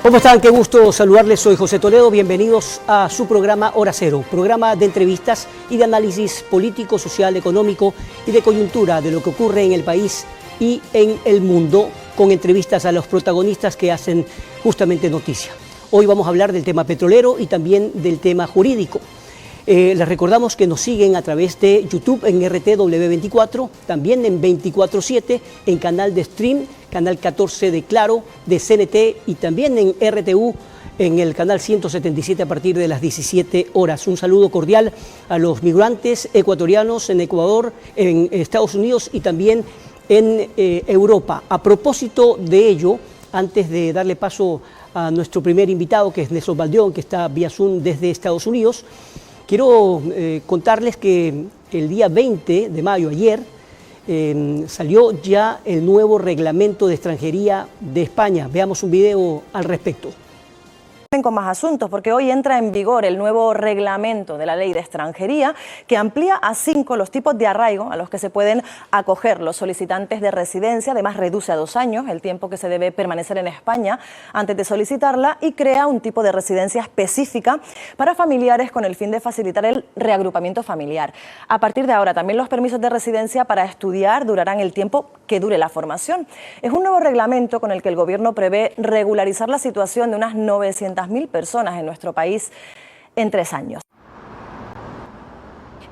¿Cómo están? Qué gusto saludarles. Soy José Toledo. Bienvenidos a su programa Hora Cero, programa de entrevistas y de análisis político, social, económico y de coyuntura de lo que ocurre en el país y en el mundo, con entrevistas a los protagonistas que hacen justamente noticia. Hoy vamos a hablar del tema petrolero y también del tema jurídico. Les recordamos que nos siguen a través de YouTube en RTW24, también en 24/7, en canal de stream, canal 14 de Claro, de CNT y también en RTU, en el canal 177 a partir de las 17 horas. Un saludo cordial a los migrantes ecuatorianos en Ecuador, en Estados Unidos y también en Europa. A propósito de ello, antes de darle paso a nuestro primer invitado, que es Nelson Baldión, que está vía Zoom desde Estados Unidos, quiero contarles que el día 20 de mayo, ayer, salió ya el nuevo reglamento de extranjería de España. Veamos un video al respecto. Con más asuntos, porque hoy entra en vigor el nuevo reglamento de la Ley de Extranjería que amplía a 5 los tipos de arraigo a los que se pueden acoger los solicitantes de residencia. Además, reduce a 2 años el tiempo que se debe permanecer en España antes de solicitarla y crea un tipo de residencia específica para familiares con el fin de facilitar el reagrupamiento familiar. A partir de ahora, también los permisos de residencia para estudiar durarán el tiempo que dure la formación. Es un nuevo reglamento con el que el Gobierno prevé regularizar la situación de unas 900.000 personas en nuestro país en 3 años.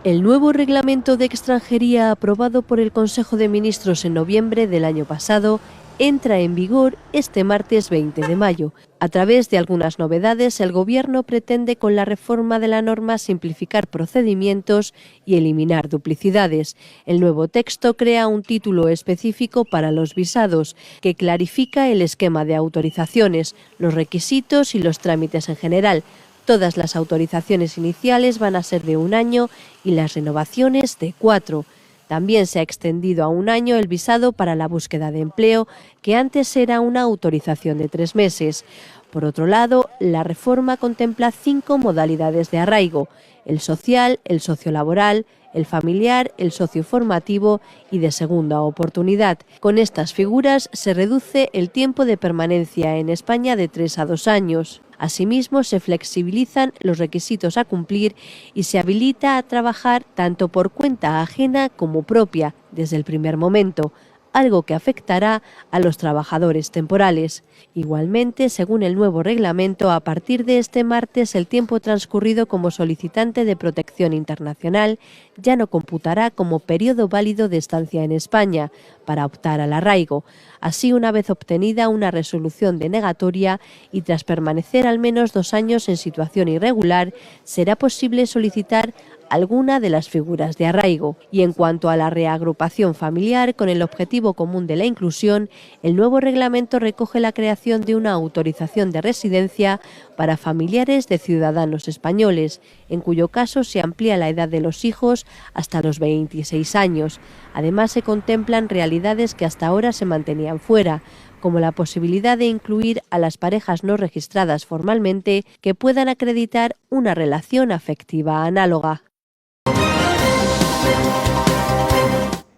El nuevo reglamento de extranjería aprobado por el Consejo de Ministros en noviembre del año pasado entra en vigor este martes 20 de mayo. A través de algunas novedades, el Gobierno pretende con la reforma de la norma simplificar procedimientos y eliminar duplicidades. El nuevo texto crea un título específico para los visados, que clarifica el esquema de autorizaciones, los requisitos y los trámites en general. Todas las autorizaciones iniciales van a ser de 1 año y las renovaciones de 4. También se ha extendido a 1 año el visado para la búsqueda de empleo, que antes era una autorización de 3 meses. Por otro lado, la reforma contempla 5 modalidades de arraigo: el social, el sociolaboral, el familiar, el socioformativo y de segunda oportunidad. Con estas figuras se reduce el tiempo de permanencia en España de 3 a 2 años. Asimismo, se flexibilizan los requisitos a cumplir y se habilita a trabajar tanto por cuenta ajena como propia desde el primer momento, algo que afectará a los trabajadores temporales. Igualmente, según el nuevo reglamento, a partir de este martes el tiempo transcurrido como solicitante de protección internacional ya no computará como periodo válido de estancia en España para optar al arraigo. Así, una vez obtenida una resolución denegatoria y tras permanecer al menos 2 años en situación irregular, será posible solicitar alguna de las figuras de arraigo. Y en cuanto a la reagrupación familiar, con el objetivo común de la inclusión, el nuevo reglamento recoge la creación de una autorización de residencia para familiares de ciudadanos españoles, en cuyo caso se amplía la edad de los hijos hasta los 26 años. Además, se contemplan realidades que hasta ahora se mantenían fuera, como la posibilidad de incluir a las parejas no registradas formalmente que puedan acreditar una relación afectiva análoga.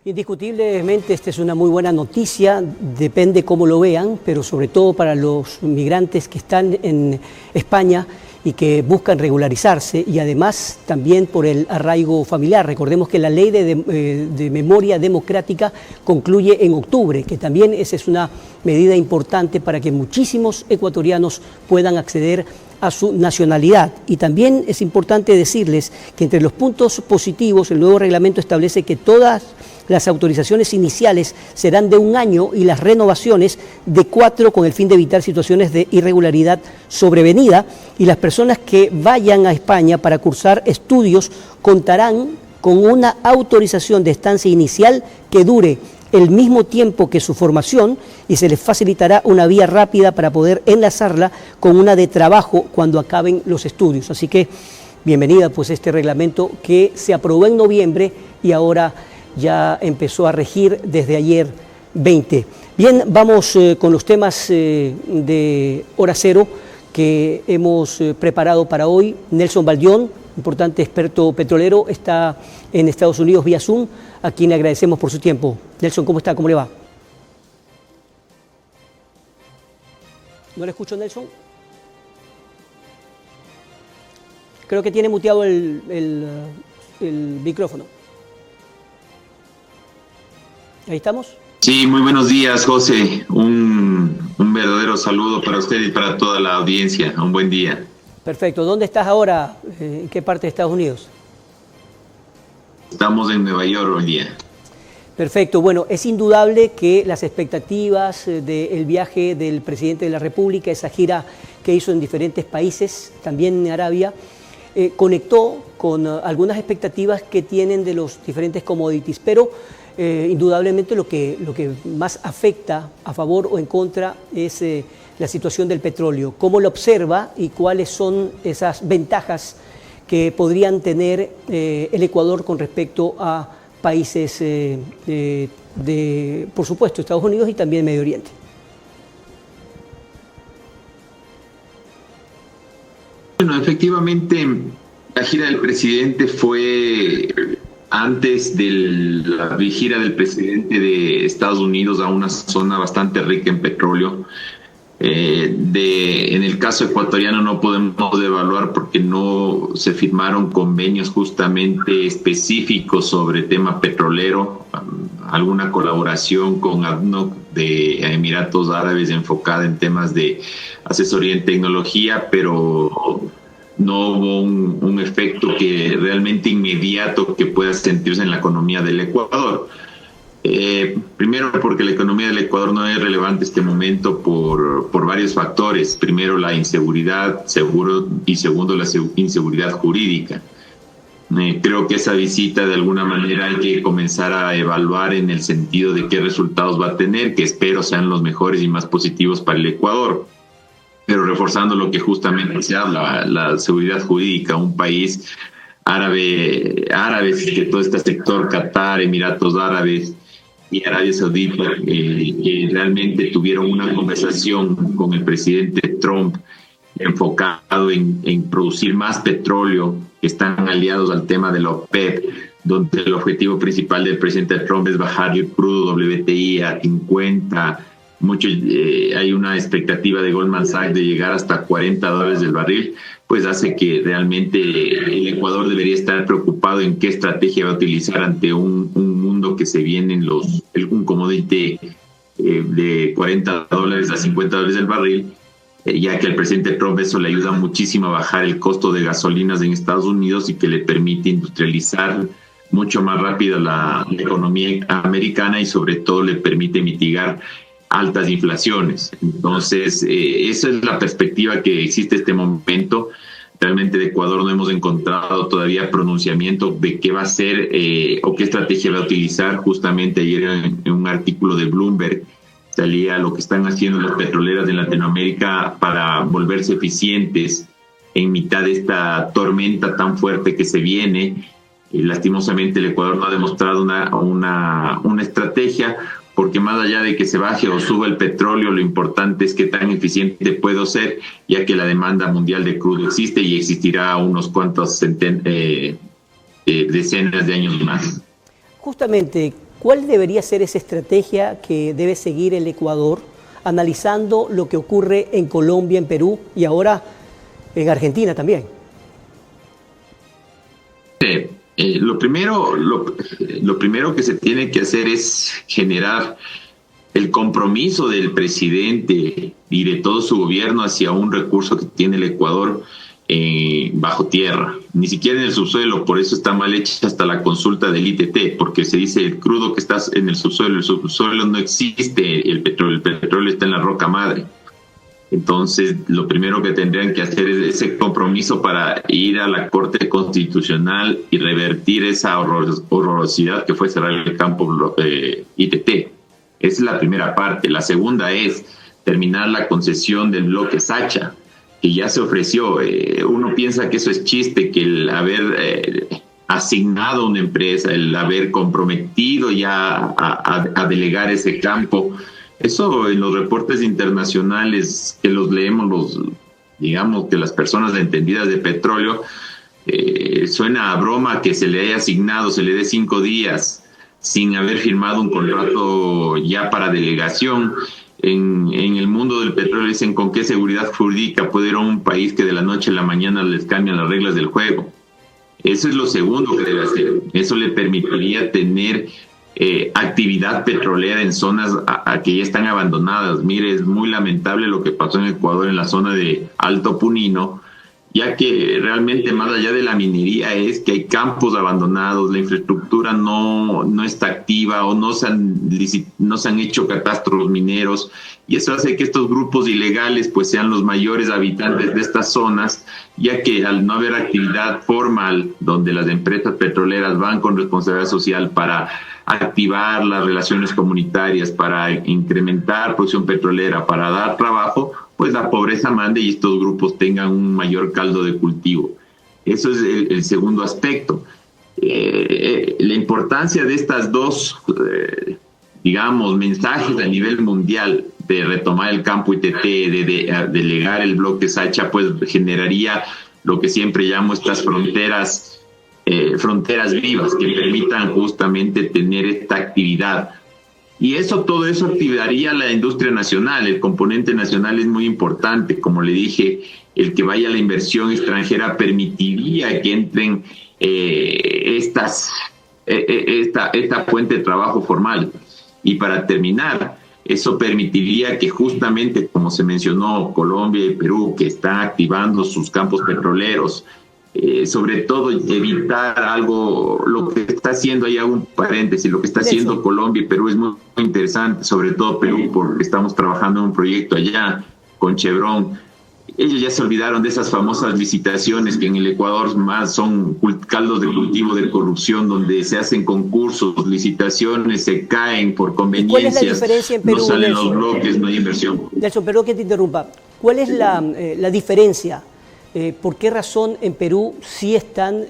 Indiscutiblemente esta es una muy buena noticia, depende cómo lo vean, pero sobre todo para los migrantes que están en España y que buscan regularizarse, y además también por el arraigo familiar. Recordemos que la ley de memoria democrática concluye en octubre, que también esa es una medida importante para que muchísimos ecuatorianos puedan acceder a su nacionalidad. Y también es importante decirles que entre los puntos positivos el nuevo reglamento establece que todas las autorizaciones iniciales serán de 1 año y las renovaciones de 4, con el fin de evitar situaciones de irregularidad sobrevenida, y las personas que vayan a España para cursar estudios contarán con una autorización de estancia inicial que dure el mismo tiempo que su formación, y se les facilitará una vía rápida para poder enlazarla con una de trabajo cuando acaben los estudios. Así que bienvenida pues este reglamento que se aprobó en noviembre y ahora ya empezó a regir desde ayer 20. Bien, vamos con los temas de Hora Cero que hemos preparado para hoy. Nelson Baldión, importante experto petrolero, está en Estados Unidos vía Zoom, a quien le agradecemos por su tiempo. Nelson, ¿cómo está? ¿Cómo le va? ¿No le escucho, Nelson? Creo que tiene muteado el micrófono. ¿Ahí estamos? Sí, muy buenos días, José. Un verdadero saludo para usted y para toda la audiencia. Un buen día. Perfecto. ¿Dónde estás ahora? ¿En qué parte de Estados Unidos? Estamos en Nueva York hoy día. Perfecto. Bueno, es indudable que las expectativas del viaje del presidente de la República, esa gira que hizo en diferentes países, también en Arabia, conectó con algunas expectativas que tienen de los diferentes commodities, pero indudablemente lo que más afecta a favor o en contra es la situación del petróleo. ¿Cómo lo observa y cuáles son esas ventajas que podrían tener el Ecuador con respecto a países por supuesto, Estados Unidos y también Medio Oriente? Bueno, efectivamente, la gira del presidente fue antes de la gira del presidente de Estados Unidos a una zona bastante rica en petróleo. En el caso ecuatoriano no podemos evaluar porque no se firmaron convenios justamente específicos sobre tema petrolero, alguna colaboración con ADNOC de Emiratos Árabes enfocada en temas de asesoría en tecnología, pero no hubo un efecto que realmente inmediato que pueda sentirse en la economía del Ecuador. Primero porque la economía del Ecuador no es relevante en este momento por varios factores. Primero la inseguridad, y segundo la inseguridad jurídica. Creo que esa visita de alguna manera hay que comenzar a evaluar en el sentido de qué resultados va a tener, que espero sean los mejores y más positivos para el Ecuador. Pero reforzando lo que justamente se habla, la seguridad jurídica, un país árabes, que todo este sector, Qatar, Emiratos Árabes y Arabia Saudita, que realmente tuvieron una conversación con el presidente Trump enfocado en producir más petróleo, que están aliados al tema de la OPEP, donde el objetivo principal del presidente Trump es bajar el crudo WTI a 50. Hay una expectativa de Goldman Sachs de llegar hasta $40 el barril, pues hace que realmente el Ecuador debería estar preocupado en qué estrategia va a utilizar ante un mundo que se viene en un commodity de $40 a $50 el barril, ya que al presidente Trump eso le ayuda muchísimo a bajar el costo de gasolinas en Estados Unidos y que le permite industrializar mucho más rápido la economía americana y sobre todo le permite mitigar altas inflaciones. Entonces, esa es la perspectiva que existe en este momento. Realmente de Ecuador no hemos encontrado todavía pronunciamiento de qué va a hacer o qué estrategia va a utilizar. Justamente ayer en un artículo de Bloomberg salía lo que están haciendo las petroleras de Latinoamérica para volverse eficientes en mitad de esta tormenta tan fuerte que se viene. Lastimosamente el Ecuador no ha demostrado una estrategia, porque más allá de que se baje o suba el petróleo, lo importante es qué tan eficiente puedo ser, ya que la demanda mundial de crudo existe y existirá unos cuantos decenas de años más. Justamente, ¿cuál debería ser esa estrategia que debe seguir el Ecuador, analizando lo que ocurre en Colombia, en Perú y ahora en Argentina también? Lo primero que se tiene que hacer es generar el compromiso del presidente y de todo su gobierno hacia un recurso que tiene el Ecuador bajo tierra, ni siquiera en el subsuelo. Por eso está mal hecha hasta la consulta del ITT, porque se dice el crudo que está en el subsuelo no existe, el petróleo está en la roca madre. Entonces, lo primero que tendrían que hacer es ese compromiso para ir a la Corte Constitucional y revertir esa horrorosidad que fue cerrar el campo ITT. Esa es la primera parte. La segunda es terminar la concesión del bloque Sacha, que ya se ofreció. Uno piensa que eso es chiste, que el haber asignado a una empresa, el haber comprometido ya a delegar ese campo. Eso en los reportes internacionales que los leemos, digamos que las personas entendidas de petróleo, suena a broma que se le haya asignado, se le dé 5 días sin haber firmado un contrato ya para delegación. En el mundo del petróleo dicen con qué seguridad jurídica puede ir a un país que de la noche a la mañana les cambian las reglas del juego. Eso es lo segundo que debe hacer. Eso le permitiría tener actividad petrolera en zonas que ya están abandonadas. Mire, es muy lamentable lo que pasó en Ecuador en la zona de Alto Punino, ya que realmente más allá de la minería es que hay campos abandonados, la infraestructura no está activa o no se han hecho catastros mineros, y eso hace que estos grupos ilegales pues sean los mayores habitantes de estas zonas, ya que al no haber actividad formal donde las empresas petroleras van con responsabilidad social para activar las relaciones comunitarias, para incrementar producción petrolera, para dar trabajo, pues la pobreza mande y estos grupos tengan un mayor caldo de cultivo. Eso es el segundo aspecto. La importancia de estas dos, digamos, mensajes a nivel mundial de retomar el campo ITT, de delegar el bloque Sacha, pues generaría lo que siempre llamo estas fronteras vivas que permitan justamente tener esta actividad. Y todo eso activaría la industria nacional. El componente nacional es muy importante. Como le dije, el que vaya la inversión extranjera permitiría que entren esta fuente de trabajo formal. Y para terminar, eso permitiría que justamente, como se mencionó, Colombia y Perú, que están activando sus campos petroleros, sobre todo evitar algo, lo que está haciendo, ahí hago un paréntesis, lo que está haciendo Colombia y Perú es muy interesante, sobre todo Perú, porque estamos trabajando en un proyecto allá con Chevron. Ellos ya se olvidaron de esas famosas licitaciones que en el Ecuador más son caldos de cultivo de corrupción, donde se hacen concursos, licitaciones, se caen por conveniencias. ¿Cuál es la diferencia en Perú, no salen Nelson? Los bloques, no hay inversión. Nelson, perdón que te interrumpa. ¿Cuál es la diferencia? ¿Por qué razón en Perú sí están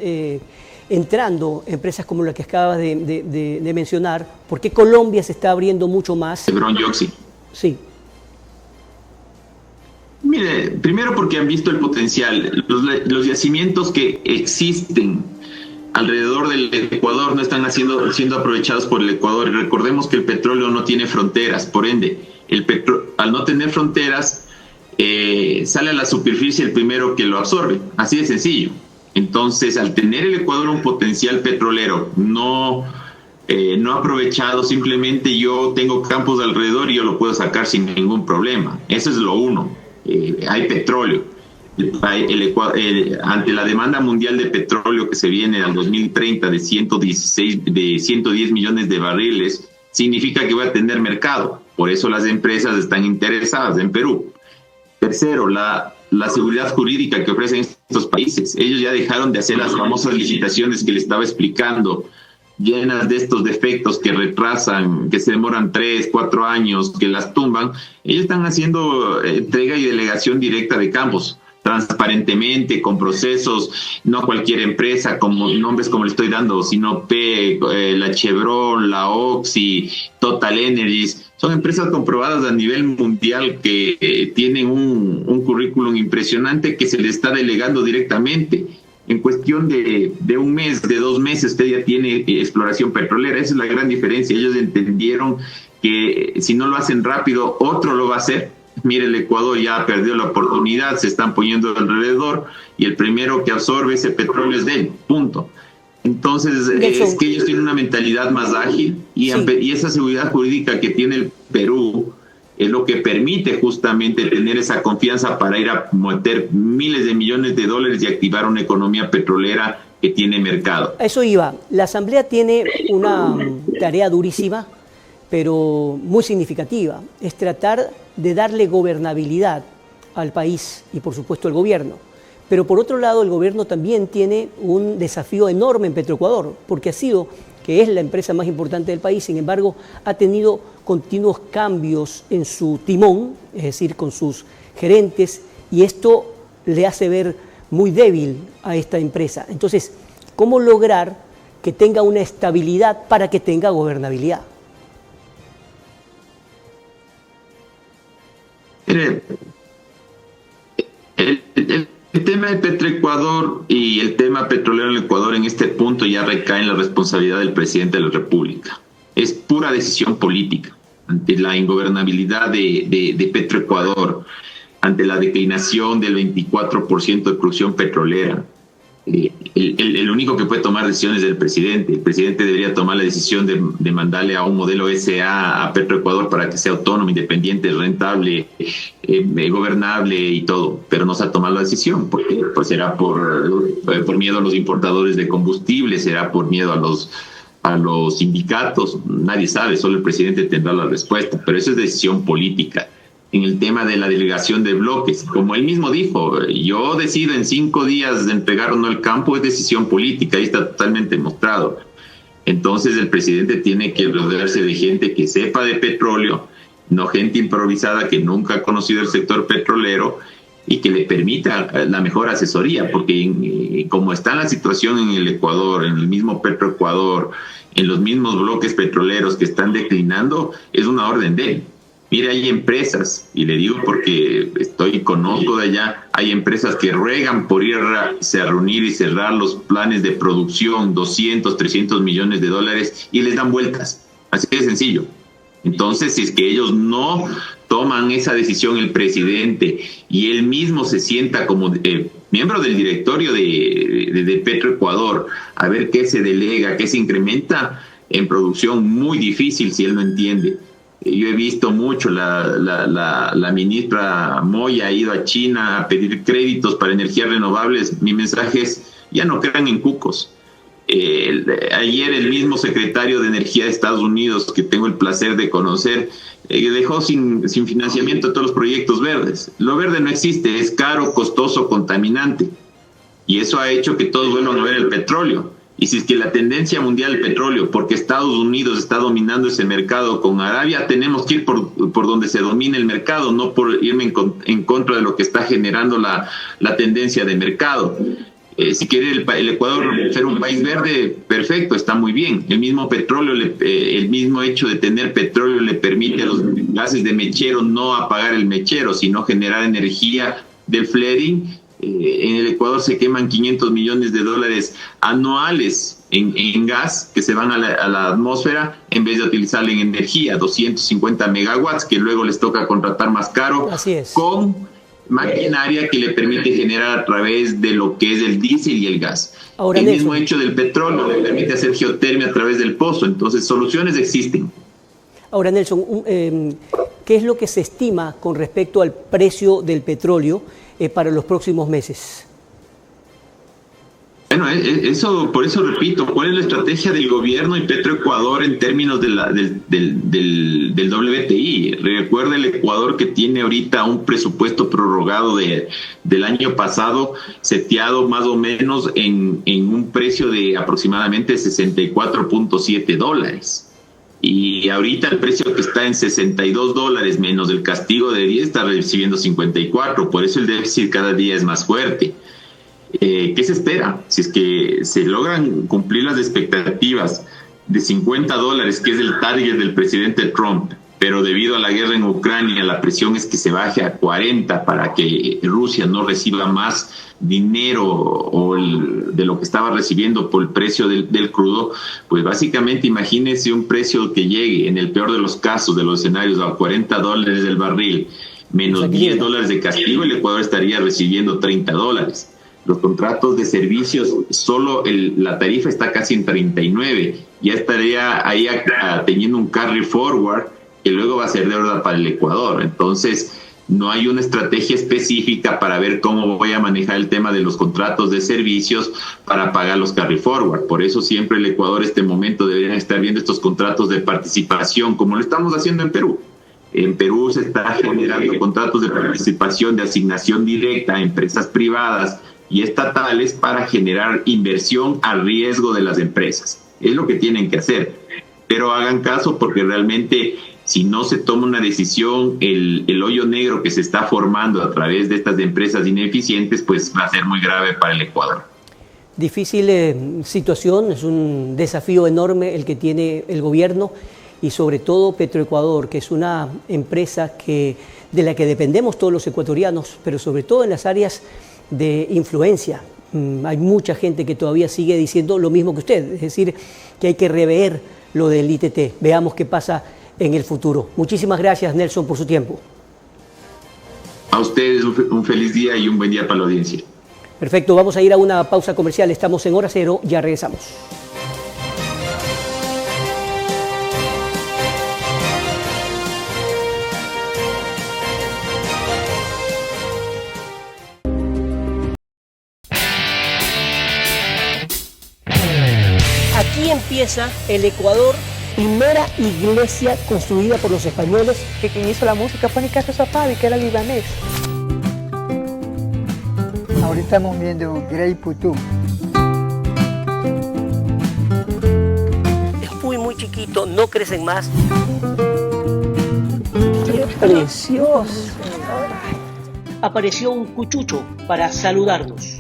entrando empresas como la que acabas de mencionar? ¿Por qué Colombia se está abriendo mucho más? Chevron y Oxy. Sí. Mire, primero porque han visto el potencial. Los yacimientos que existen alrededor del Ecuador no están siendo aprovechados por el Ecuador. Y recordemos que el petróleo no tiene fronteras, por ende, al no tener fronteras, sale a la superficie el primero que lo absorbe, así de sencillo. Entonces, al tener el Ecuador un potencial petrolero no aprovechado, simplemente yo tengo campos alrededor y yo lo puedo sacar sin ningún problema. Eso es lo uno. Hay petróleo. Ante la demanda mundial de petróleo que se viene al 2030 de 110 millones de barriles, significa que va a tener mercado. Por eso las empresas están interesadas en Perú. Tercero, la seguridad jurídica que ofrecen estos países. Ellos ya dejaron de hacer las famosas licitaciones que le estaba explicando, llenas de estos defectos que retrasan, que se demoran 3, 4 años, que las tumban. Ellos están haciendo entrega y delegación directa de campos, transparentemente, con procesos, no cualquier empresa, como nombres como le estoy dando, sino la Chevron, la Oxy, Total Energies. Son empresas comprobadas a nivel mundial que tienen un currículum impresionante que se le está delegando directamente. En cuestión de un mes, de 2 meses, usted ya tiene exploración petrolera. Esa es la gran diferencia. Ellos entendieron que si no lo hacen rápido, otro lo va a hacer. Mire, el Ecuador ya perdió la oportunidad, se están poniendo alrededor y el primero que absorbe ese petróleo es de él, punto. Entonces, es que ellos tienen una mentalidad más ágil y esa seguridad jurídica que tiene el Perú es lo que permite justamente tener esa confianza para ir a meter miles de millones de dólares y activar una economía petrolera que tiene mercado. A eso iba. La Asamblea tiene una tarea durísima, pero muy significativa. Es tratar de darle gobernabilidad al país y, por supuesto, al gobierno. Pero por otro lado, el gobierno también tiene un desafío enorme en Petroecuador, porque que es la empresa más importante del país, sin embargo, ha tenido continuos cambios en su timón, es decir, con sus gerentes, y esto le hace ver muy débil a esta empresa. Entonces, ¿cómo lograr que tenga una estabilidad para que tenga gobernabilidad? El tema tema de Petroecuador y el tema petrolero en el Ecuador en este punto ya recae en la responsabilidad del presidente de la República. Es pura decisión política ante la ingobernabilidad de Petroecuador, ante la declinación del 24% de producción petrolera. El único que puede tomar decisiones es el presidente. El presidente debería tomar la decisión de mandarle a un modelo SA a Petroecuador para que sea autónomo, independiente, rentable, gobernable y todo, pero no se ha tomado la decisión. ¿Por qué? Pues será por miedo a los importadores de combustible, será por miedo a los sindicatos, nadie sabe, solo el presidente tendrá la respuesta, pero eso es decisión política. En el tema de la delegación de bloques, como él mismo dijo, yo decido en 5 días de entregar o no el campo, es decisión política, ahí está totalmente mostrado. Entonces el presidente tiene que rodearse de gente que sepa de petróleo, no gente improvisada que nunca ha conocido el sector petrolero y que le permita la mejor asesoría, porque como está la situación en el Ecuador, en el mismo Petroecuador, en los mismos bloques petroleros que están declinando, es una orden de él. Mire, hay empresas, y le digo porque conozco de allá, hay empresas que ruegan por ir a reunir y cerrar los planes de producción, 200, 300 millones de dólares, y les dan vueltas. Así de sencillo. Entonces, si es que ellos no toman esa decisión, el presidente, y él mismo se sienta como miembro del directorio de Petroecuador, a ver qué se delega, qué se incrementa en producción, muy difícil si él no entiende. Yo he visto mucho, la ministra Moya ha ido a China a pedir créditos para energías renovables. Mi mensaje es, ya no crean en cucos. Ayer el mismo secretario de Energía de Estados Unidos, que tengo el placer de conocer, dejó sin financiamiento todos los proyectos verdes. Lo verde no existe, es caro, costoso, contaminante. Y eso ha hecho que todos vuelvan a ver el petróleo. Y si es que la tendencia mundial del petróleo, porque Estados Unidos está dominando ese mercado con Arabia, tenemos que ir por donde se domine el mercado, no por irme en contra de lo que está generando la tendencia de mercado. Si quiere el Ecuador ser un país verde, perfecto, está muy bien. El mismo petróleo, el mismo hecho de tener petróleo le permite a los gases de mechero no apagar el mechero, sino generar energía del flaring. En el Ecuador se queman 500 millones de dólares anuales en gas que se van a la atmósfera en vez de utilizarla en energía, 250 megawatts que luego les toca contratar más caro con maquinaria que le permite generar a través de lo que es el diésel y el gas. Ahora, el mismo hecho del petróleo le permite hacer geotermia a través del pozo, entonces soluciones existen. Ahora, Nelson, ¿qué es lo que se estima con respecto al precio del petróleo para los próximos meses? Bueno, por eso repito, ¿cuál es la estrategia del gobierno y Petroecuador en términos del WTI? Recuerda el Ecuador que tiene ahorita un presupuesto prorrogado del año pasado, seteado más o menos en un precio de aproximadamente $64.7. Y ahorita el precio que está en $62 menos el castigo de 10 está recibiendo 54, por eso el déficit cada día es más fuerte. ¿Qué se espera? Si es que se logran cumplir las expectativas de $50, que es el target del presidente Trump, pero debido a la guerra en Ucrania la presión es que se baje a 40 para que Rusia no reciba más dinero de lo que estaba recibiendo por el precio del crudo, pues básicamente imagínense un precio que llegue en el peor de los casos de los escenarios a $40 el barril, menos $10 de castigo, el Ecuador estaría recibiendo $30. Los contratos de servicios, solo la tarifa está casi en 39, ya estaría ahí teniendo un carry forward que luego va a ser deuda para el Ecuador. Entonces, no hay una estrategia específica para ver cómo voy a manejar el tema de los contratos de servicios para pagar los carry forward. Por eso siempre el Ecuador en este momento deberían estar viendo estos contratos de participación, como lo estamos haciendo en Perú. En Perú se está generando contratos de participación, de asignación directa a empresas privadas y estatales para generar inversión a riesgo de las empresas. Es lo que tienen que hacer. Pero hagan caso porque realmente si no se toma una decisión, el hoyo negro que se está formando a través de estas empresas ineficientes, pues va a ser muy grave para el Ecuador. Difícil situación, es un desafío enorme el que tiene el gobierno y sobre todo Petroecuador, que es una empresa de la que dependemos todos los ecuatorianos, pero sobre todo en las áreas de influencia. Hay mucha gente que todavía sigue diciendo lo mismo que usted, es decir, que hay que rever lo del ITT. Veamos qué pasa en el futuro. Muchísimas gracias, Nelson, por su tiempo. A ustedes un feliz día y un buen día para la audiencia. Perfecto, vamos a ir a una pausa comercial. Estamos en Hora Cero, ya regresamos. Aquí empieza el Ecuador, primera iglesia construida por los españoles. Que quien hizo la música fue Nicasio Zapavi, que era libanés. Ahorita estamos viendo Grey Putum. Es muy chiquito, no crecen más. ¡Qué precioso! Apareció un cuchucho para saludarnos.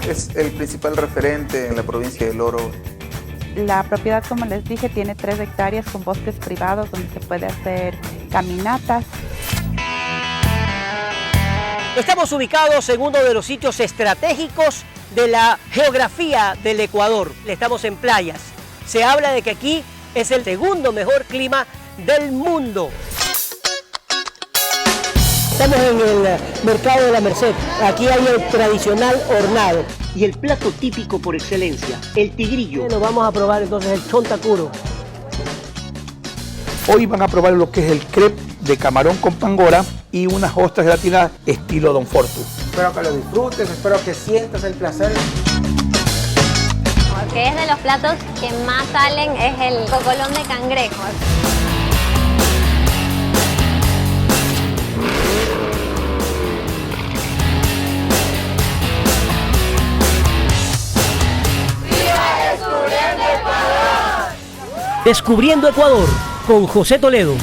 Es el principal referente en la provincia del Oro. La propiedad, como les dije, tiene 3 hectáreas con bosques privados donde se puede hacer caminatas. Estamos ubicados en uno de los sitios estratégicos de la geografía del Ecuador. Estamos en playas. Se habla de que aquí es el segundo mejor clima del mundo. Estamos en el mercado de la Merced. Aquí hay el tradicional hornado. Y el plato típico por excelencia, el tigrillo. Lo vamos a probar entonces el chontacuro. Hoy van a probar lo que es el crepe de camarón con pangora y unas ostras gelatinas estilo Don Fortu. Espero que lo disfrutes, espero que sientas el placer. Porque es de los platos que más salen es el cocolón de cangrejo. Descubriendo Ecuador con José Toledo.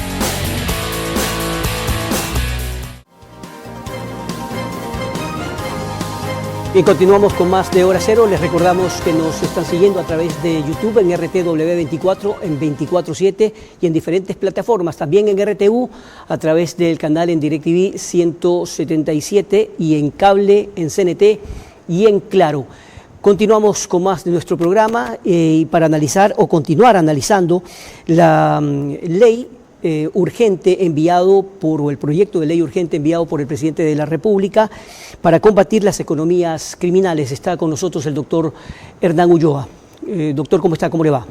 Y continuamos con más de Hora Cero. Les recordamos que nos están siguiendo a través de YouTube en RTW24, en 24/7 y en diferentes plataformas. También en RTU a través del canal en DirecTV 177 y en cable en CNT y en Claro. Continuamos con más de nuestro programa para analizar o continuar analizando la ley urgente enviado por, o el proyecto de ley urgente enviado por el presidente de la República para combatir las economías criminales. Está con nosotros el doctor Hernán Ulloa. Doctor, ¿cómo está? ¿Cómo le va?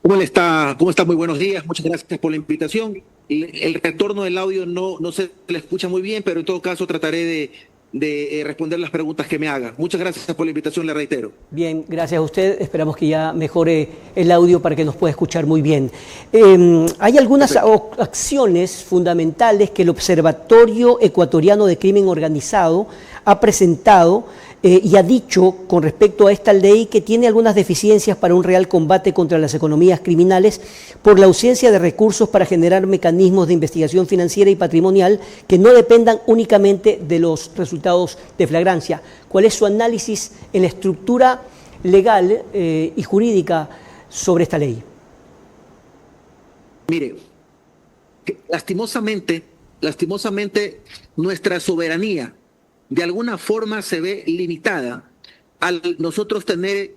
¿Cómo le está? ¿Cómo está? Muy buenos días. Muchas gracias por la invitación. El retorno del audio no se le escucha muy bien, pero en todo caso trataré de responder las preguntas que me haga. Muchas gracias por la invitación, le reitero. Bien, gracias a usted. Esperamos que ya mejore el audio para que nos pueda escuchar muy bien. Hay algunas acciones fundamentales que el Observatorio Ecuatoriano de Crimen Organizado ha presentado y ha dicho con respecto a esta ley que tiene algunas deficiencias para un real combate contra las economías criminales por la ausencia de recursos para generar mecanismos de investigación financiera y patrimonial que no dependan únicamente de los resultados de flagrancia. ¿Cuál es su análisis en la estructura legal y jurídica sobre esta ley? Mire, lastimosamente nuestra soberanía de alguna forma se ve limitada al nosotros tener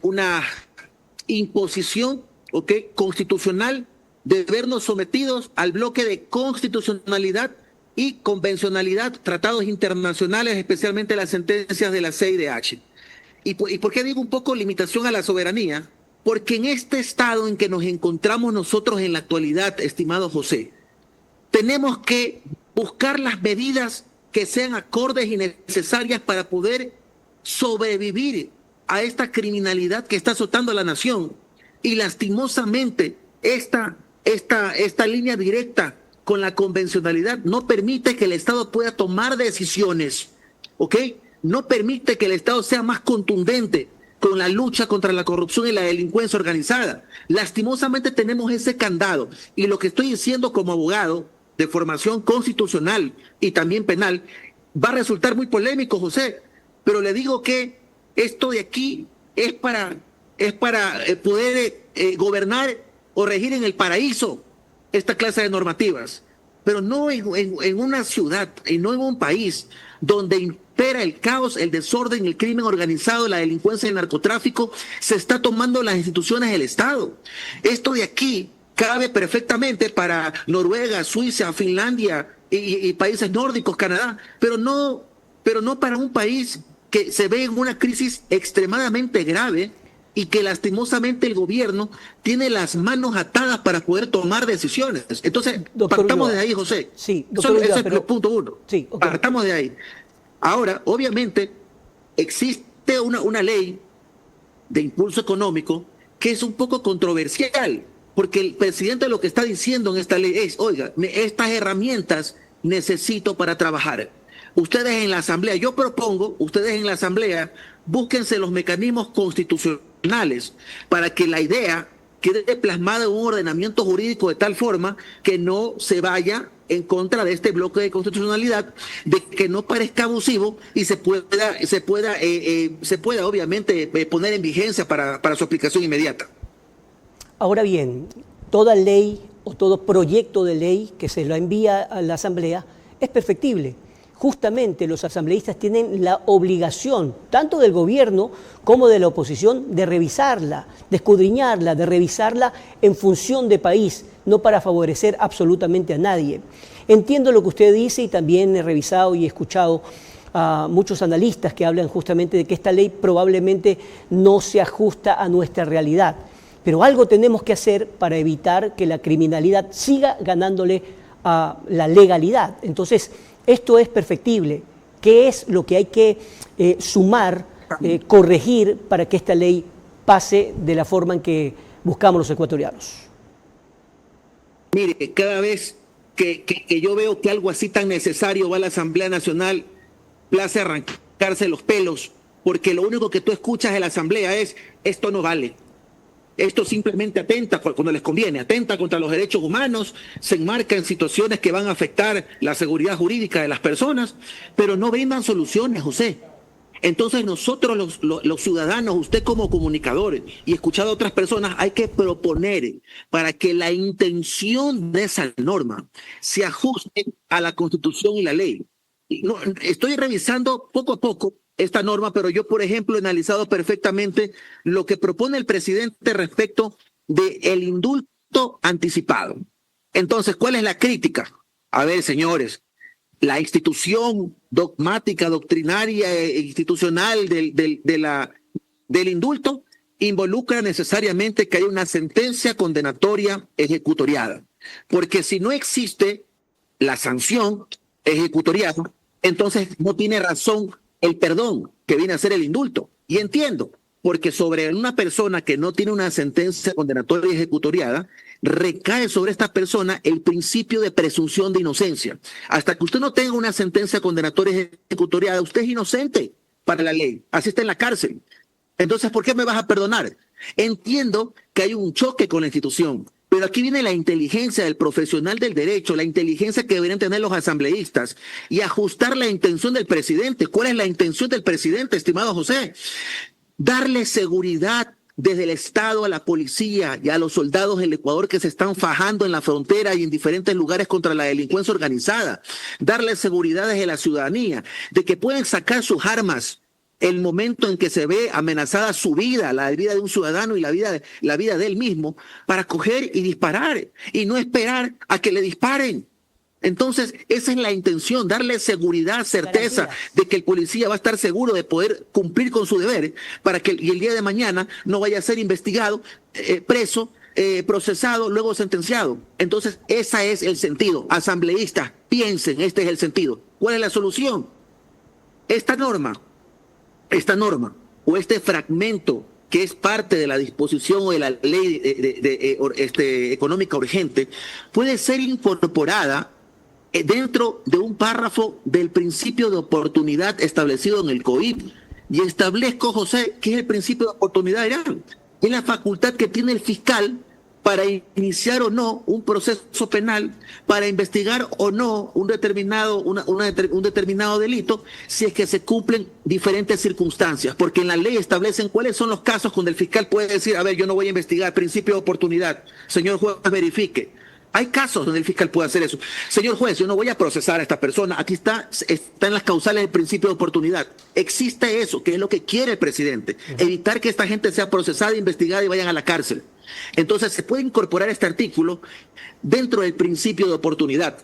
una imposición constitucional de vernos sometidos al bloque de constitucionalidad y convencionalidad, tratados internacionales, especialmente las sentencias de la CIDH. ¿Y por qué digo un poco limitación a la soberanía? Porque en este estado en que nos encontramos nosotros en la actualidad, estimado José, tenemos que buscar las medidas que sean acordes y necesarias para poder sobrevivir a esta criminalidad que está azotando a la nación. Y lastimosamente esta línea directa con la convencionalidad no permite que el Estado pueda tomar decisiones, ¿ok? No permite que el Estado sea más contundente con la lucha contra la corrupción y la delincuencia organizada. Lastimosamente tenemos ese candado, y lo que estoy diciendo como abogado de formación constitucional y también penal va a resultar muy polémico, José, pero le digo que esto de aquí es para poder gobernar o regir en el paraíso esta clase de normativas. pero no en una ciudad y no en un país donde impera el caos, el desorden, el crimen organizado, la delincuencia y el narcotráfico. Se está tomando las instituciones del Estado. Esto de aquí cabe perfectamente para Noruega, Suiza, Finlandia y países nórdicos, Canadá, pero no para un país que se ve en una crisis extremadamente grave y que lastimosamente el gobierno tiene las manos atadas para poder tomar decisiones. Entonces, partamos de ahí, José. Sí, ese es el punto uno. Sí, okay. Partamos de ahí. Ahora, obviamente, existe una ley de impulso económico que es un poco controversial, porque el presidente lo que está diciendo en esta ley es, oiga, estas herramientas necesito para trabajar. Ustedes en la Asamblea, yo propongo, ustedes en la Asamblea, búsquense los mecanismos constitucionales para que la idea quede plasmada en un ordenamiento jurídico de tal forma que no se vaya en contra de este bloque de constitucionalidad, de que no parezca abusivo y se pueda obviamente poner en vigencia para su aplicación inmediata. Ahora bien, toda ley o todo proyecto de ley que se lo envía a la Asamblea es perfectible. Justamente los asambleístas tienen la obligación, tanto del gobierno como de la oposición, de revisarla, de escudriñarla, de revisarla en función de país, no para favorecer absolutamente a nadie. Entiendo lo que usted dice y también he revisado y he escuchado a muchos analistas que hablan justamente de que esta ley probablemente no se ajusta a nuestra realidad. Pero algo tenemos que hacer para evitar que la criminalidad siga ganándole a la legalidad. Entonces, esto es perfectible. ¿Qué es lo que hay que sumar, corregir para que esta ley pase de la forma en que buscamos los ecuatorianos? Mire, cada vez que yo veo que algo así tan necesario va a la Asamblea Nacional, place arrancarse los pelos, porque lo único que tú escuchas en la Asamblea es, esto no vale. Esto simplemente atenta, cuando les conviene, atenta contra los derechos humanos, se enmarca en situaciones que van a afectar la seguridad jurídica de las personas, pero no brindan soluciones, José. Entonces nosotros los ciudadanos, usted como comunicadores y escuchado a otras personas, hay que proponer para que la intención de esa norma se ajuste a la Constitución y la ley. No, estoy revisando poco a poco esta norma, pero yo, por ejemplo, he analizado perfectamente lo que propone el presidente respecto del indulto anticipado. Entonces, ¿cuál es la crítica? A ver, señores, la institución dogmática, doctrinaria e institucional del indulto involucra necesariamente que haya una sentencia condenatoria ejecutoriada, porque si no existe la sanción ejecutoriada, entonces no tiene razón el perdón que viene a ser el indulto. Y entiendo, porque sobre una persona que no tiene una sentencia condenatoria ejecutoriada, recae sobre esta persona el principio de presunción de inocencia. Hasta que usted no tenga una sentencia condenatoria ejecutoriada, usted es inocente para la ley, así está en la cárcel. Entonces, ¿por qué me vas a perdonar? Entiendo que hay un choque con la institución, pero aquí viene la inteligencia del profesional del derecho, la inteligencia que deberían tener los asambleístas y ajustar la intención del presidente. ¿Cuál es la intención del presidente, estimado José? Darle seguridad desde el Estado a la policía y a los soldados del Ecuador que se están fajando en la frontera y en diferentes lugares contra la delincuencia organizada. Darle seguridad desde la ciudadanía, de que pueden sacar sus armas el momento en que se ve amenazada su vida, la vida de un ciudadano y la vida de él mismo, para coger y disparar y no esperar a que le disparen. Entonces, esa es la intención, darle seguridad, certeza de que el policía va a estar seguro de poder cumplir con su deber para que y el día de mañana no vaya a ser investigado, preso, procesado, luego sentenciado. Entonces, ese es el sentido. Asambleístas, piensen, este es el sentido. ¿Cuál es la solución? Esta norma o este fragmento que es parte de la disposición o de la ley económica urgente puede ser incorporada dentro de un párrafo del principio de oportunidad establecido en el COVID. Y establezco, José, ¿qué es el principio de oportunidad? Es la facultad que tiene el fiscal para iniciar o no un proceso penal, para investigar o no un determinado delito, si es que se cumplen diferentes circunstancias, porque en la ley establecen cuáles son los casos donde el fiscal puede decir, a ver, yo no voy a investigar, principio de oportunidad, señor juez, verifique. Hay casos donde el fiscal puede hacer eso. Señor juez, yo no voy a procesar a esta persona. Aquí está en las causales del principio de oportunidad. Existe eso, que es lo que quiere el presidente. Evitar que esta gente sea procesada, investigada y vayan a la cárcel. Entonces se puede incorporar este artículo dentro del principio de oportunidad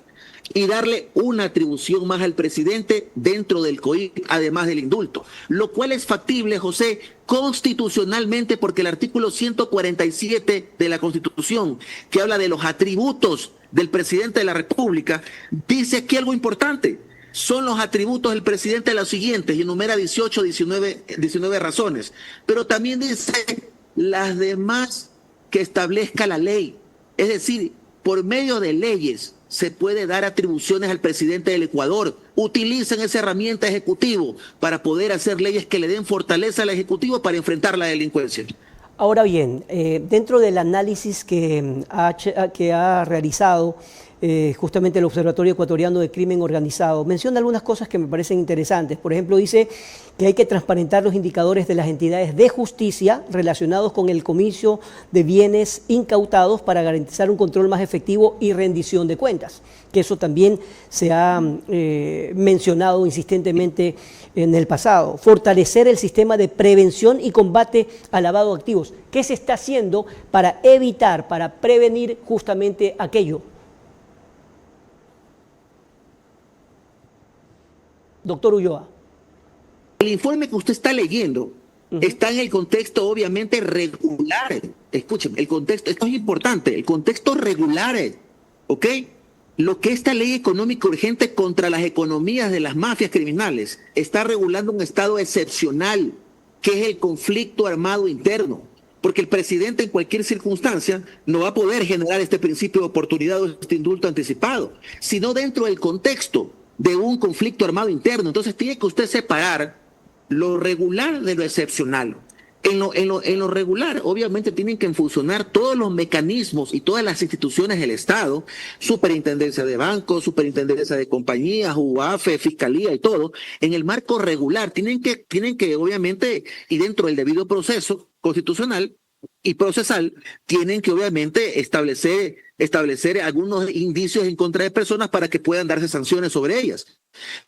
y darle una atribución más al presidente dentro del COIP, además del indulto, lo cual es factible, José, constitucionalmente, porque el artículo 147 de la Constitución, que habla de los atributos del presidente de la República, dice aquí algo importante. Son los atributos del presidente los siguientes, y enumera 19 razones, pero también dice las demás que establezca la ley. Es decir, por medio de leyes se puede dar atribuciones al presidente del Ecuador. Utilicen esa herramienta ejecutivo para poder hacer leyes que le den fortaleza al Ejecutivo para enfrentar la delincuencia. Ahora bien, dentro del análisis que ha realizado justamente el Observatorio Ecuatoriano de Crimen Organizado, menciona algunas cosas que me parecen interesantes. Por ejemplo, dice que hay que transparentar los indicadores de las entidades de justicia relacionados con el comicio de bienes incautados para garantizar un control más efectivo y rendición de cuentas, que eso también se ha mencionado insistentemente en el pasado. Fortalecer el sistema de prevención y combate al lavado de activos. ¿Qué se está haciendo para evitar, para prevenir justamente aquello? Doctor Ulloa. El informe que usted está leyendo está en el contexto obviamente regular. Escúcheme, el contexto, esto es importante, el contexto regular, ¿ok? Lo que esta ley económica urgente contra las economías de las mafias criminales está regulando un estado excepcional, que es el conflicto armado interno. Porque el presidente en cualquier circunstancia no va a poder generar este principio de oportunidad o este indulto anticipado, sino dentro del contexto de un conflicto armado interno. Entonces tiene que usted separar lo regular de lo excepcional. En lo regular, obviamente, tienen que funcionar todos los mecanismos y todas las instituciones del Estado, superintendencia de bancos, superintendencia de compañías, UAFE, fiscalía y todo. En el marco regular tienen que obviamente, y dentro del debido proceso constitucional y procesal, tienen que obviamente establecer algunos indicios en contra de personas para que puedan darse sanciones sobre ellas.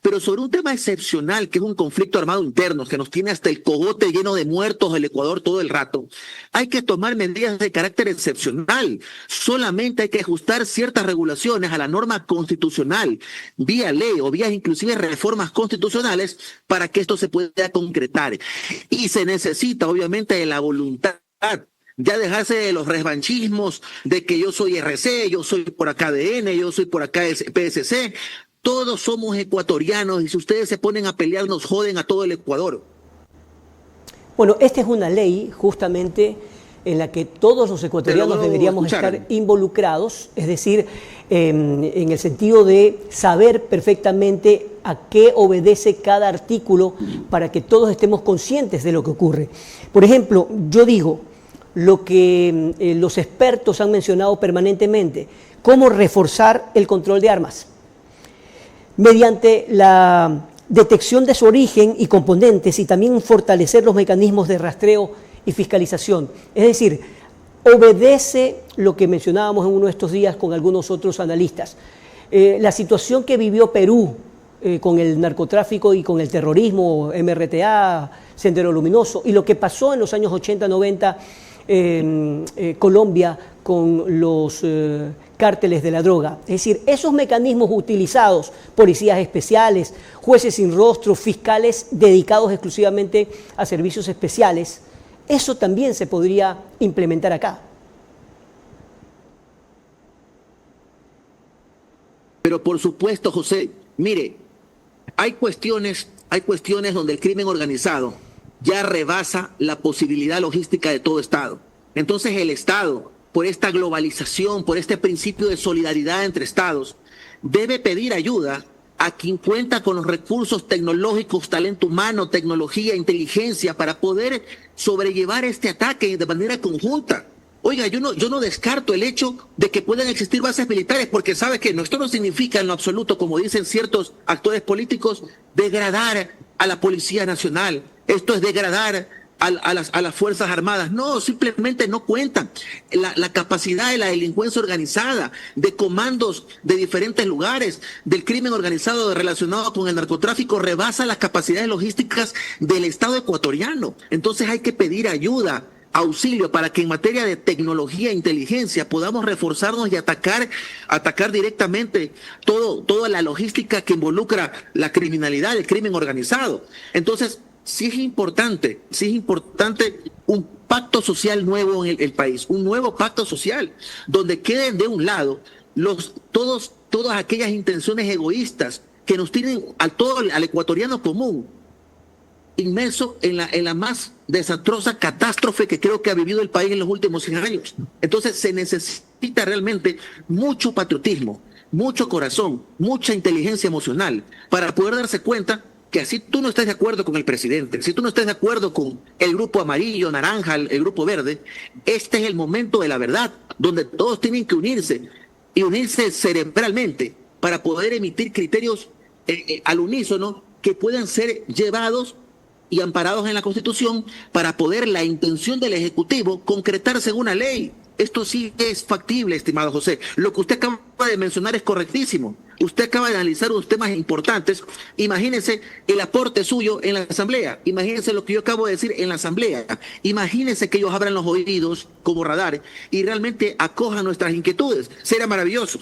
Pero sobre un tema excepcional, que es un conflicto armado interno, que nos tiene hasta el cogote lleno de muertos del Ecuador todo el rato, hay que tomar medidas de carácter excepcional. Solamente hay que ajustar ciertas regulaciones a la norma constitucional, vía ley o vía inclusive reformas constitucionales, para que esto se pueda concretar. Y se necesita obviamente de la voluntad, ya dejarse de los revanchismos de que yo soy RC, yo soy por acá ADN, yo soy por acá PSC. Todos somos ecuatorianos y si ustedes se ponen a pelear nos joden a todo el Ecuador. Bueno, esta es una ley justamente en la que todos los ecuatorianos deberíamos estar involucrados, es decir, en el sentido de saber perfectamente a qué obedece cada artículo para que todos estemos conscientes de lo que ocurre. Por ejemplo, yo digo lo que los expertos han mencionado permanentemente, cómo reforzar el control de armas mediante la detección de su origen y componentes, y también fortalecer los mecanismos de rastreo y fiscalización. Es decir, obedece lo que mencionábamos en uno de estos días con algunos otros analistas. La situación que vivió Perú con el narcotráfico y con el terrorismo, MRTA, Sendero Luminoso, y lo que pasó en los años 80-90 Colombia con los cárteles de la droga. Es decir, esos mecanismos utilizados, policías especiales, jueces sin rostro, fiscales dedicados exclusivamente a servicios especiales, eso también se podría implementar acá. Pero por supuesto, José, mire, hay cuestiones donde el crimen organizado ya rebasa la posibilidad logística de todo Estado. Entonces el Estado, por esta globalización, por este principio de solidaridad entre Estados, debe pedir ayuda a quien cuenta con los recursos tecnológicos, talento humano, tecnología, inteligencia, para poder sobrellevar este ataque de manera conjunta. Oiga, yo no descarto el hecho de que puedan existir bases militares, porque sabe que esto no significa en lo absoluto, como dicen ciertos actores políticos, degradar a la Policía Nacional. Esto es degradar a las Fuerzas Armadas. No, simplemente no cuentan. La capacidad de la delincuencia organizada, de comandos de diferentes lugares, del crimen organizado relacionado con el narcotráfico, rebasa las capacidades logísticas del Estado ecuatoriano. Entonces hay que pedir ayuda, auxilio, para que en materia de tecnología e inteligencia podamos reforzarnos y atacar directamente toda la logística que involucra la criminalidad, el crimen organizado. Entonces, sí es importante un pacto social nuevo en el país, un nuevo pacto social, donde queden de un lado todas aquellas intenciones egoístas que nos tienen al ecuatoriano común inmerso en la más desastrosa catástrofe que creo que ha vivido el país en los últimos 100 años. Entonces se necesita realmente mucho patriotismo, mucho corazón, mucha inteligencia emocional para poder darse cuenta que si tú no estás de acuerdo con el presidente, si tú no estás de acuerdo con el grupo amarillo, naranja, el grupo verde, este es el momento de la verdad, donde todos tienen que unirse y unirse cerebralmente para poder emitir criterios al unísono que puedan ser llevados y amparados en la Constitución para poder la intención del Ejecutivo concretarse en una ley. Esto sí es factible, estimado José. Lo que usted acaba de mencionar es correctísimo. Usted acaba de analizar unos temas importantes. Imagínese el aporte suyo en la Asamblea. Imagínese lo que yo acabo de decir en la Asamblea. Imagínese que ellos abran los oídos como radar y realmente acojan nuestras inquietudes. Será maravilloso.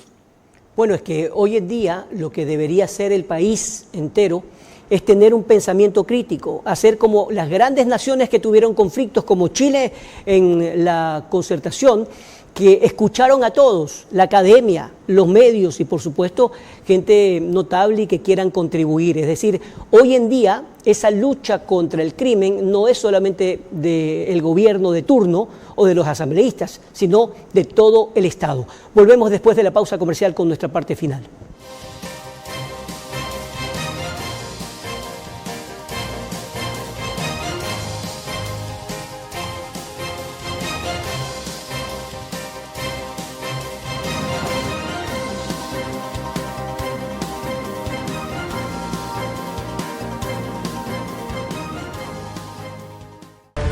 Bueno, es que hoy en día lo que debería hacer el país entero es tener un pensamiento crítico, hacer como las grandes naciones que tuvieron conflictos, como Chile en la Concertación, que escucharon a todos, la academia, los medios y por supuesto gente notable y que quieran contribuir. Es decir, hoy en día esa lucha contra el crimen no es solamente del gobierno de turno o de los asambleístas, sino de todo el Estado. Volvemos después de la pausa comercial con nuestra parte final.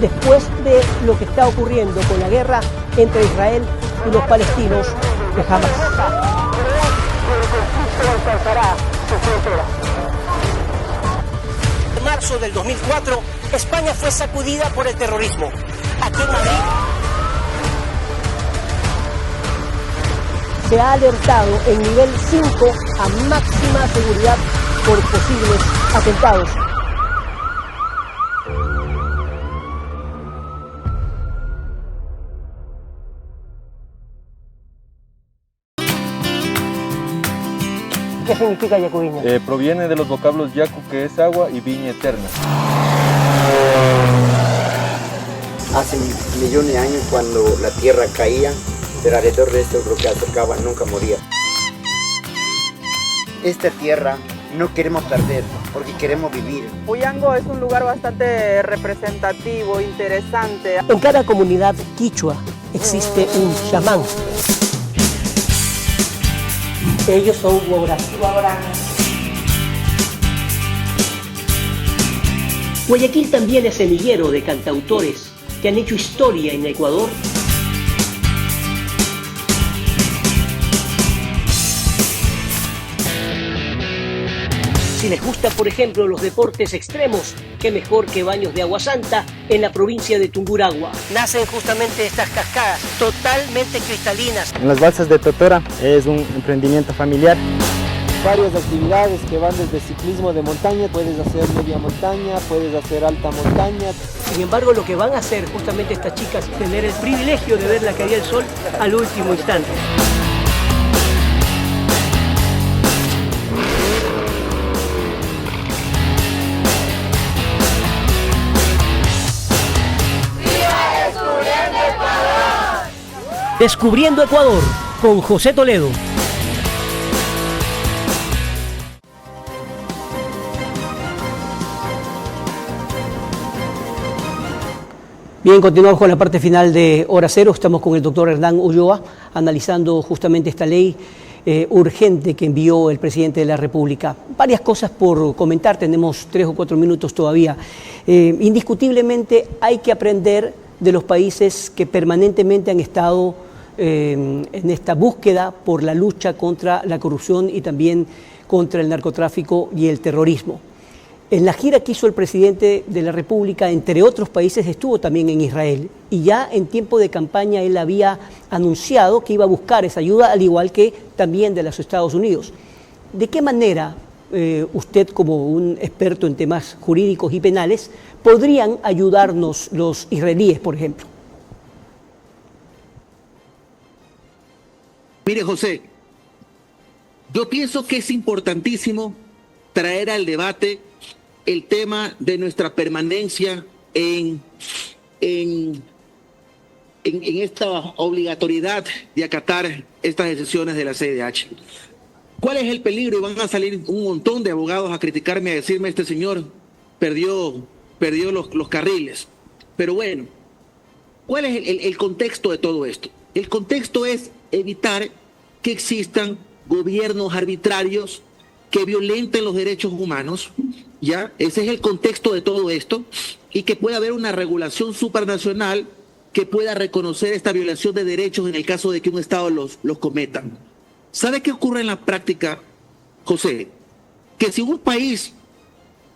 Después de lo que está ocurriendo con la guerra entre Israel y los palestinos de Hamas. En marzo del 2004, España fue sacudida por el terrorismo. Aquí en Madrid se ha alertado en nivel 5 a máxima seguridad por posibles atentados. ¿Qué significa Yacuviña? Proviene de los vocablos yacu, que es agua, y viña eterna. Hace millones de años, cuando la tierra caía, pero alrededor de esto lo que acercaba nunca moría. Esta tierra no queremos perder, porque queremos vivir. Puyango es un lugar bastante representativo, interesante. En cada comunidad quichua existe un chamán. Ellos son guauranos. Guayaquil también es semillero de cantautores que han hecho historia en Ecuador. Si les gusta, por ejemplo, los deportes extremos, qué mejor que Baños de Agua Santa en la provincia de Tungurahua. Nacen justamente estas cascadas, totalmente cristalinas. En las balsas de Totora es un emprendimiento familiar. Varias actividades que van desde ciclismo de montaña, puedes hacer media montaña, puedes hacer alta montaña. Sin embargo, lo que van a hacer justamente estas chicas es tener el privilegio de ver la caída del sol al último instante. Descubriendo Ecuador, con José Toledo. Bien, continuamos con la parte final de Hora Cero. Estamos con el doctor Hernán Ulloa, analizando justamente esta ley urgente que envió el presidente de la República. Varias cosas por comentar, tenemos 3 o 4 minutos todavía. Indiscutiblemente hay que aprender de los países que permanentemente han estado en esta búsqueda por la lucha contra la corrupción y también contra el narcotráfico y el terrorismo. En la gira que hizo el presidente de la República, entre otros países, estuvo también en Israel. Y ya en tiempo de campaña él había anunciado que iba a buscar esa ayuda, al igual que también de los Estados Unidos. ¿De qué manera usted, como un experto en temas jurídicos y penales, podrían ayudarnos los israelíes, por ejemplo? Mire, José, yo pienso que es importantísimo traer al debate el tema de nuestra permanencia en esta obligatoriedad de acatar estas decisiones de la CIDH. ¿Cuál es el peligro? Y van a salir un montón de abogados a criticarme, a decirme, este señor perdió los carriles. Pero bueno, ¿cuál es el contexto de todo esto? El contexto es evitar que existan gobiernos arbitrarios que violenten los derechos humanos, ¿ya? Ese es el contexto de todo esto, y que pueda haber una regulación supranacional que pueda reconocer esta violación de derechos en el caso de que un Estado los cometa. ¿Sabe qué ocurre en la práctica, José? Que si un país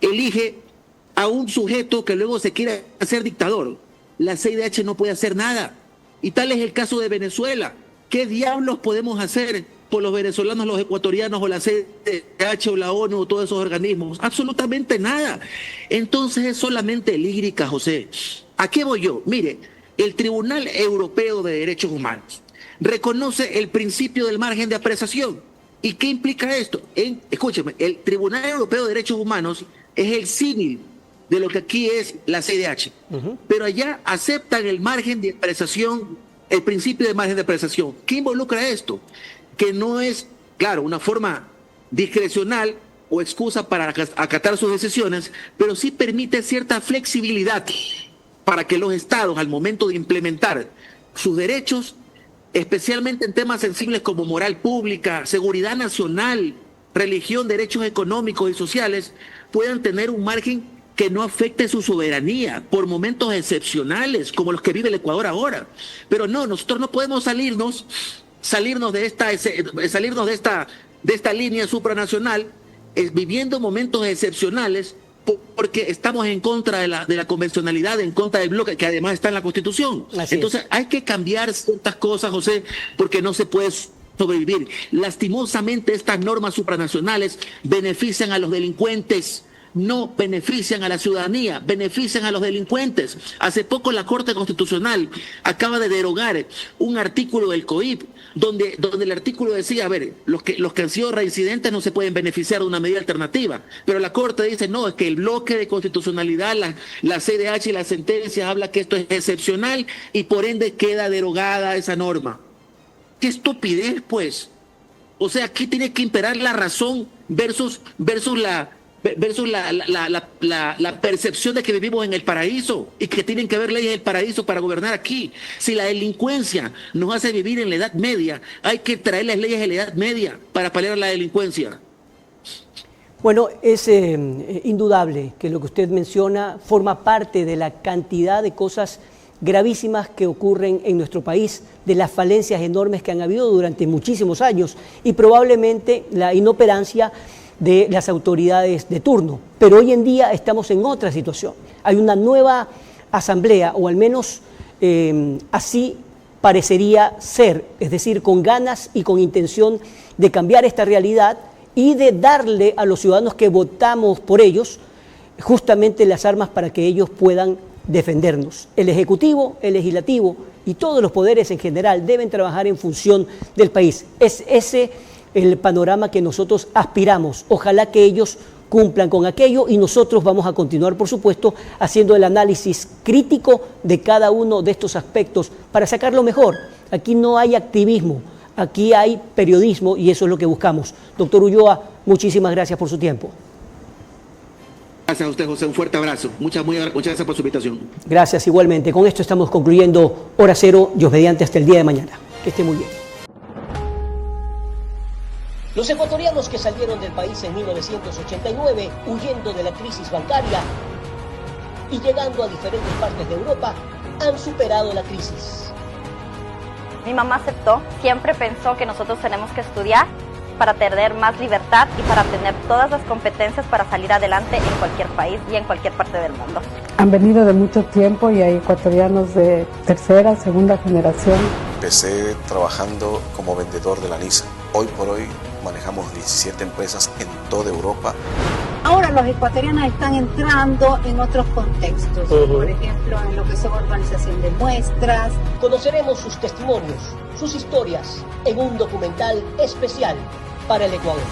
elige a un sujeto que luego se quiera hacer dictador, la CIDH no puede hacer nada. Y tal es el caso de Venezuela. ¿Qué diablos podemos hacer por los venezolanos, los ecuatorianos o la CIDH o la ONU o todos esos organismos? Absolutamente nada. Entonces es solamente lírica, José. ¿A qué voy yo? Mire, el Tribunal Europeo de Derechos Humanos reconoce el principio del margen de apreciación. ¿Y qué implica esto? Escúcheme, el Tribunal Europeo de Derechos Humanos es el símil de lo que aquí es la CIDH. Pero allá aceptan el margen de apreciación, el principio de margen de apreciación. ¿Qué involucra esto? Que no es, claro, una forma discrecional o excusa para acatar sus decisiones, pero sí permite cierta flexibilidad para que los estados, al momento de implementar sus derechos, especialmente en temas sensibles como moral pública, seguridad nacional, religión, derechos económicos y sociales, puedan tener un margen que no afecte su soberanía por momentos excepcionales como los que vive el Ecuador ahora. Pero no, nosotros no podemos salirnos de esta línea supranacional viviendo momentos excepcionales porque estamos en contra de la convencionalidad, en contra del bloque, que además está en la Constitución. Entonces hay que cambiar ciertas cosas, José, porque no se puede sobrevivir. Lastimosamente estas normas supranacionales benefician a los delincuentes, no benefician a la ciudadanía, benefician a los delincuentes. Hace poco la Corte Constitucional acaba de derogar un artículo del COIP donde el artículo decía, a ver, los que han sido reincidentes no se pueden beneficiar de una medida alternativa, pero la Corte dice, no, es que el bloque de constitucionalidad, la CIDH y las sentencias habla que esto es excepcional y por ende queda derogada esa norma. ¡Qué estupidez, pues! O sea, aquí tiene que imperar la razón versus la percepción de que vivimos en el paraíso y que tienen que haber leyes del paraíso para gobernar aquí. Si la delincuencia nos hace vivir en la Edad Media, hay que traer las leyes de la Edad Media para paliar la delincuencia. Bueno, es indudable que lo que usted menciona forma parte de la cantidad de cosas gravísimas que ocurren en nuestro país, de las falencias enormes que han habido durante muchísimos años y probablemente la inoperancia de las autoridades de turno. Pero hoy en día estamos en otra situación. Hay una nueva asamblea, o al menos así parecería ser, es decir, con ganas y con intención de cambiar esta realidad y de darle a los ciudadanos que votamos por ellos justamente las armas para que ellos puedan defendernos. El Ejecutivo, el Legislativo y todos los poderes en general deben trabajar en función del país. Es ese el panorama que nosotros aspiramos. Ojalá que ellos cumplan con aquello y nosotros vamos a continuar, por supuesto, haciendo el análisis crítico de cada uno de estos aspectos para sacarlo mejor. Aquí no hay activismo, aquí hay periodismo y eso es lo que buscamos. Doctor Ulloa, muchísimas gracias por su tiempo. Gracias a usted, José. Un fuerte abrazo. Muchas gracias por su invitación. Gracias, igualmente. Con esto estamos concluyendo Hora Cero, Dios mediante, hasta el día de mañana. Que esté muy bien. Los ecuatorianos que salieron del país en 1989, huyendo de la crisis bancaria y llegando a diferentes partes de Europa, han superado la crisis. Mi mamá aceptó, siempre pensó que nosotros tenemos que estudiar para tener más libertad y para tener todas las competencias para salir adelante en cualquier país y en cualquier parte del mundo. Han venido de mucho tiempo y hay ecuatorianos de tercera, segunda generación. Empecé trabajando como vendedor de la Nissan. Hoy por hoy manejamos 17 empresas en toda Europa. Ahora los ecuatorianos están entrando en otros contextos, por ejemplo en lo que son organización de muestras. Conoceremos sus testimonios, sus historias, en un documental especial para el Ecuador.